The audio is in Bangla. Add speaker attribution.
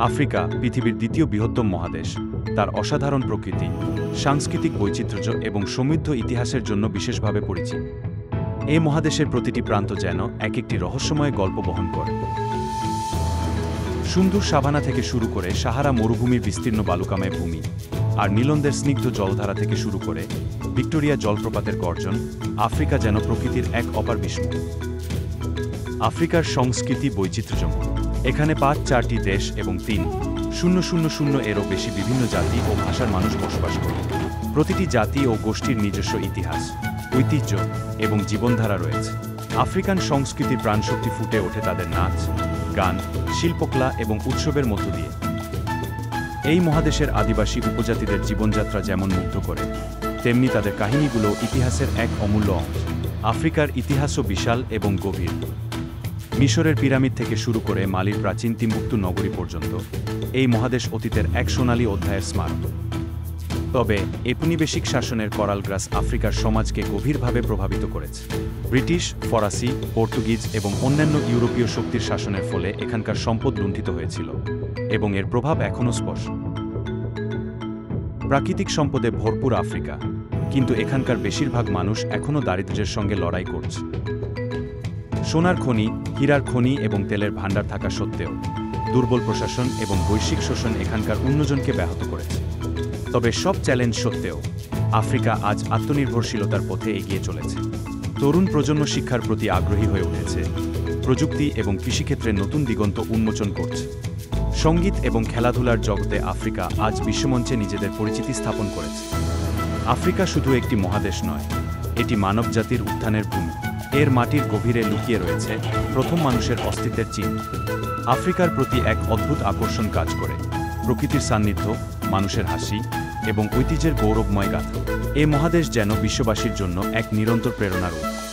Speaker 1: আফ্রিকা পৃথিবীর দ্বিতীয় বৃহত্তম মহাদেশ, তার অসাধারণ প্রকৃতি, সাংস্কৃতিক বৈচিত্র্য এবং সমৃদ্ধ ইতিহাসের জন্য বিশেষভাবে পরিচিত। এই মহাদেশের প্রতিটি প্রান্ত যেন এক একটি রহস্যময় গল্প বহন করে। সুন্দর সাভানা থেকে শুরু করে সাহারা মরুভূমির বিস্তীর্ণ বালুকাময় ভূমি, আর নীলন্দের স্নিগ্ধ জলধারা থেকে শুরু করে ভিক্টোরিয়া জলপ্রপাতের গর্জন, আফ্রিকা যেন প্রকৃতির এক অপার বিস্ময়। আফ্রিকার সংস্কৃতি বৈচিত্র্যময়। এখানে ৫-৪টি দেশ এবং ৩,০০০ এরও বেশি বিভিন্ন জাতি ও ভাষার মানুষ বসবাস করে। প্রতিটি জাতি ও গোষ্ঠীর নিজস্ব ইতিহাস, ঐতিহ্য এবং জীবনধারা রয়েছে। আফ্রিকান সংস্কৃতির প্রাণশক্তি ফুটে ওঠে তাদের নাচ, গান, শিল্পকলা এবং উৎসবের মধ্য দিয়ে। এই মহাদেশের আদিবাসী উপজাতিদের জীবনযাত্রা যেমন মুগ্ধ করে, তেমনি তাদের কাহিনীগুলো ইতিহাসের এক অমূল্য অংশ। আফ্রিকার ইতিহাসও বিশাল এবং গভীর। মিশরের পিরামিড থেকে শুরু করে মালির প্রাচীন তিম্বুকতু নগরী পর্যন্ত এই মহাদেশ অতীতের এক সোনালী অধ্যায়ের স্মারক। তবে ঔপনিবেশিক শাসনের করালগ্রাস আফ্রিকার সমাজকে গভীরভাবে প্রভাবিত করেছে। ব্রিটিশ, ফরাসি, পর্তুগিজ এবং অন্যান্য ইউরোপীয় শক্তির শাসনের ফলে এখানকার সম্পদ লুণ্ঠিত হয়েছিল এবং এর প্রভাব এখনও স্পষ্ট। প্রাকৃতিক সম্পদে ভরপুর আফ্রিকা, কিন্তু এখানকার বেশিরভাগ মানুষ এখনও দারিদ্র্যের সঙ্গে লড়াই করছে। সোনার খনি, হীরার খনি এবং তেলের ভাণ্ডার থাকা সত্ত্বেও দুর্বল প্রশাসন এবং বৈশ্বিক শোষণ এখানকার উন্নয়নকে ব্যাহত করেছে। তবে সব চ্যালেঞ্জ সত্ত্বেও আফ্রিকা আজ আত্মনির্ভরশীলতার পথে এগিয়ে চলেছে। তরুণ প্রজন্ম শিক্ষার প্রতি আগ্রহী হয়ে উঠেছে, প্রযুক্তি এবং কৃষিক্ষেত্রে নতুন দিগন্ত উন্মোচন করছে। সঙ্গীত এবং খেলাধুলার জগতে আফ্রিকা আজ বিশ্বমঞ্চে নিজেদের পরিচিতি স্থাপন করেছে। আফ্রিকা শুধু একটি মহাদেশ নয়, এটি মানবজাতির উত্থানের ভূমি। এর মাটির গভীরে লুকিয়ে রয়েছে প্রথম মানুষের অস্তিত্বের চিহ্ন। আফ্রিকার প্রতি এক অদ্ভুত আকর্ষণ কাজ করে, প্রকৃতির সান্নিধ্য, মানুষের হাসি এবং ঐতিহ্যের গৌরবময় গাথা। এ মহাদেশ যেন বিশ্ববাসীর জন্য এক নিরন্তর প্রেরণার উৎস।